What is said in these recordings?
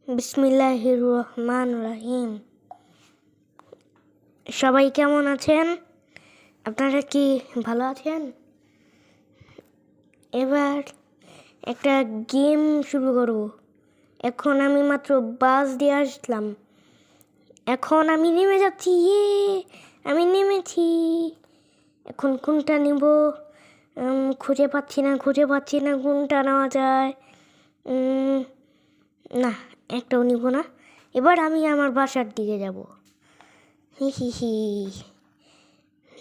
বিসমিল্লাহির রহমানির রহিম। সবাই কেমন আছেন? আপনারা কি ভালো আছেন? এবার একটা গেম শুরু করব। এখন আমি মাত্র বাস দিয়ে আসলাম। এখন আমি নেমে যাচ্ছি। আমি নেমেছি। এখন কোনটা নিব খুঁজে পাচ্ছি না কোনটা নেওয়া যায়। না, একটাও নিব না। এবার আমি আমার বাসার দিকে যাব। হি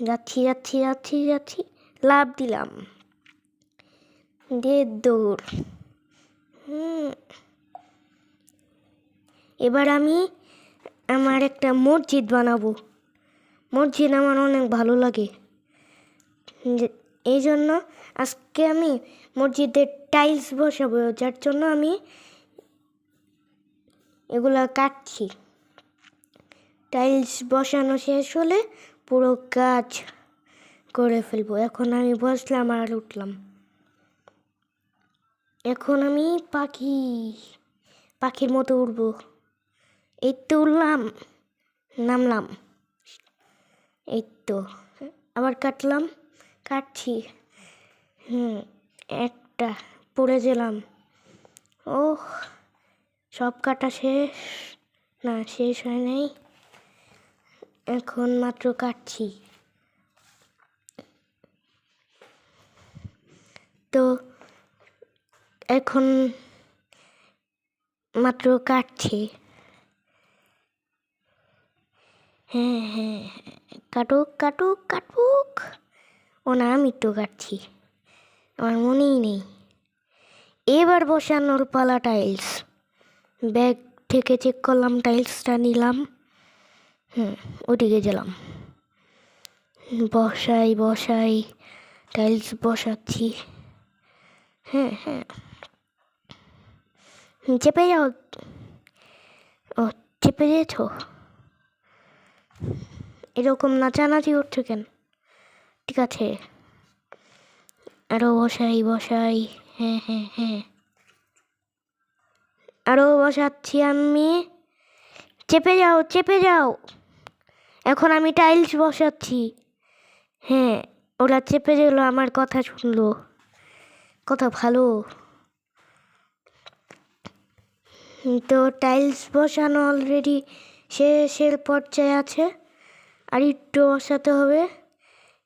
যাচ্ছি লাফ দিলাম, দিয়ে দৌড়। এবার আমি আমার একটা মসজিদ বানাবো। মসজিদ আমার অনেক ভালো লাগে, এই জন্য আজকে আমি মসজিদের টাইলস বসাবো, যার জন্য আমি এগুলা কাটছি। টাইলস বসানো শেষ হলে পুরো কাজ করে ফেলবো। এখন আমি বসলাম আর উঠলাম। এখন আমি পাখির মতো উড়বো। এই তো উড়লাম, নামলাম। এই তো আবার কাটছি। একটা পড়ে গেলাম। ওহ, সব কাটা শেষ? না, শেষ হয় নাই, এখন মাত্র কাটছি। তো এখন মাত্র কাটছি। হ্যাঁ, কাটুক। ও না, আমি তো কাটছি, আমার মনেই নেই। এবার বসানোর পালা টাইলস। ব্যাগ থেকে চেক করলাম, টাইলসটা নিলাম। ওদিকে গেলাম। বসাই টাইলস বসাচ্ছি। হ্যাঁ, চেপে যাও। ও, চেপে যেছ? এরকম নাচানাচি করছো কেন? ঠিক আছে, আরো বসাই। হ্যাঁ, আরো বসাচ্ছি আমি। চেপে যাও। এখন আমি টাইলস বসাচ্ছি। হ্যাঁ, ওরা চেপে গেল, আমার কথা শুনলো। কথা ভালো। তো টাইলস বসানো অলরেডি শেষের পর্যায়ে আছে, আর একটু বসাতে হবে।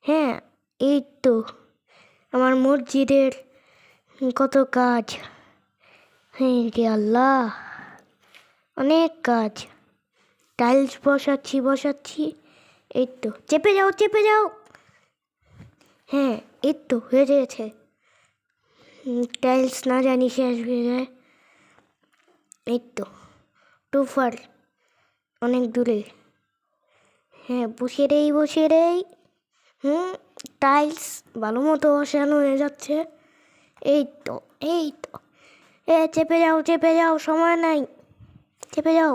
হ্যাঁ, এই তো আমার মসজিদের কত কাজ। হ্যাঁ রে আল্লাহ, অনেক কাজ। টাইলস বসাচ্ছি। এই তো, চেপে যাও। হ্যাঁ, এই তো হয়ে গেছে। টাইলস না জানি শেষ হয়ে যায়। এই তো টুফার অনেক দূরে। হ্যাঁ, বসে রেই। টাইলস ভালো মতো বসানো হয়ে যাচ্ছে। এই তো চেপে যাও, সময় নাই। চেপে যাও।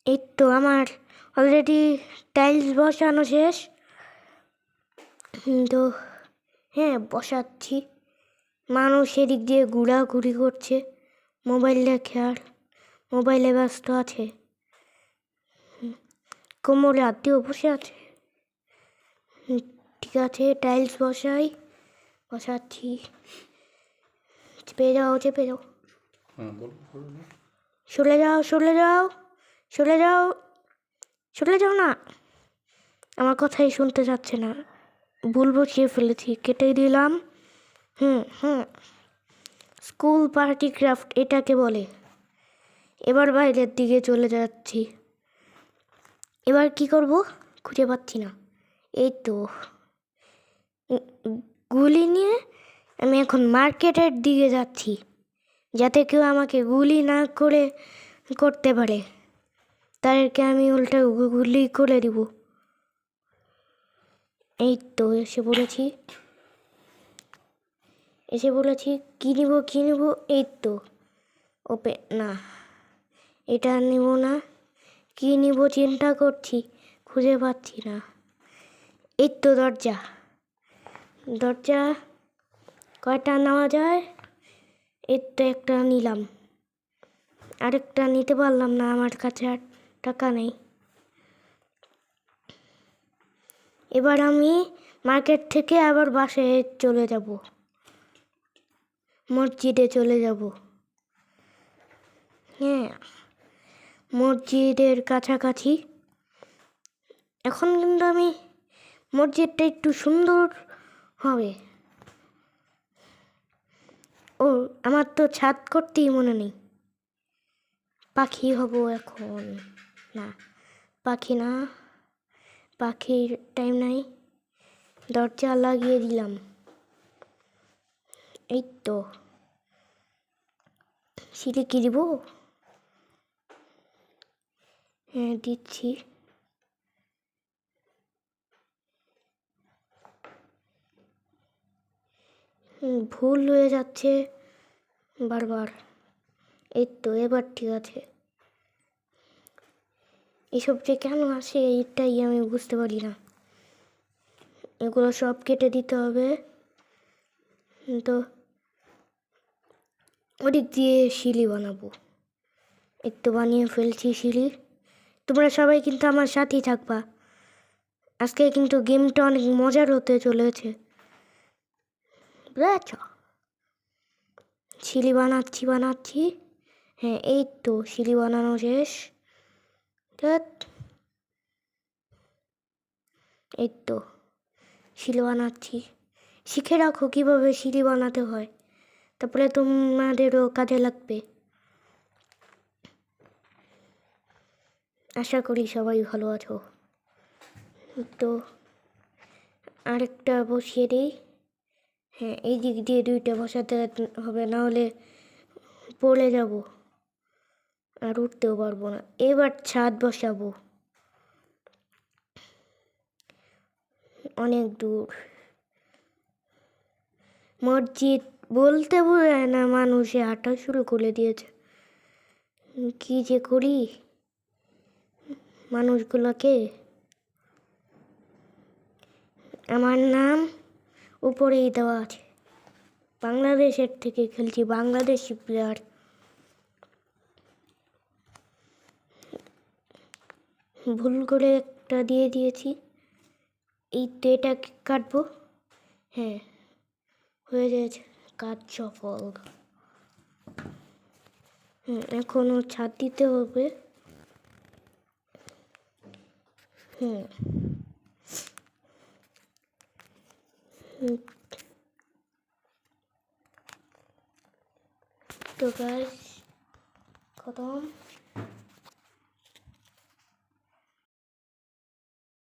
এই তো আমার অলরেডি টাইলস বসানো শেষ। তো হ্যাঁ, বসাচ্ছি। মানুষ এদিক দিয়ে ঘোরাঘুরি করছে, মোবাইল দেখে আর মোবাইলে ব্যস্ত আছে। কোমরে হাত দিয়ে বসে আছে। ঠিক আছে, টাইলস বসাচ্ছি। চেপে যাও। সরে যাও না, আমার কথাই শুনতে যাচ্ছে না। ভুল বসিয়ে ফেলেছি, কেটে দিলাম। স্কুল পার্টি ক্রাফট এটাকে বলে। এবার বাইরের দিকে চলে যাচ্ছি। এবার কি করব খুঁজে পাচ্ছি না। এই তো গুলি নিয়ে আমি এখন মার্কেটের দিকে যাচ্ছি, যাতে কেউ আমাকে গুলি না করতে পারে। তাদেরকে আমি উল্টা গুলি করে দিব। এই তো এসে বলেছি কি নিব। এই তো না, এটা নিব না। কি নিব চিন্তা করছি, খুঁজে পাচ্ছি না। এই তো দরজা কয়টা নেওয়া যায়? এটা একটা নিলাম, আরেকটা নিতে পারলাম না, আমার কাছে আর টাকা নেই। এবার আমি মার্কেট থেকে আবার বাসায় চলে যাব, মসজিদে চলে যাব। হ্যাঁ, মসজিদের কাছাকাছি। এখন কিন্তু আমি মসজিদটা একটু সুন্দর হবে। ও, আমার তো ছাদ করতেই মনে নেই। পাখি হব এখন। না, পাখি না, পাখির টাইম নাই। দরজা লাগিয়ে দিলাম। এই তো, সিঁড়ি কি দিব? হ্যাঁ, দিচ্ছি। ভুল হয়ে যাচ্ছে বারবার। এই তো, এবার ঠিক আছে। এসব যে কেন আসে এটাই আমি বুঝতে পারি না। এগুলো সব কেটে দিতে হবে। তো ওদিক দিয়ে সিঁড়ি বানাবো। এই তো বানিয়ে ফেলছি সিঁড়ি। তোমরা সবাই কিন্তু আমার সাথেই থাকবা। আজকে কিন্তু গেমটা অনেক মজার হতে চলেছে, বুঝেছ? সিঁড়ি বানাচ্ছি। হ্যাঁ, এই তো সিঁড়ি বানানো শেষ। এই তো সিঁড়ি বানাচ্ছি। শিখে রাখো কীভাবে সিঁড়ি বানাতে হয়, তারপরে তোমাদেরও কাজে লাগবে। আশা করি সবাই ভালো আছো। তো আরেকটা বসিয়ে দিই। হ্যাঁ, এই দিক দিয়ে দুইটা বসাতে হবে, না হলে পড়ে যাব আর উঠতেও পারবো না। এবার ছাদ বসাবো, অনেক দূর। মসজিদ বলতে বোঝায় না, মানুষে হাঁটা শুরু করে দিয়েছে। কি যে করি মানুষগুলোকে। আমার নাম উপরেই দেওয়া আছে, বাংলাদেশের থেকে খেলছি, বাংলাদেশি প্লেয়ার। ভুল করে একটা দিয়ে দিয়েছি। এই তো, এটা কাটবো। হ্যাঁ, হয়ে গেছে, কাজ সফল। এখনও ছাদ দিতে হবে। তো গাইস, খতম।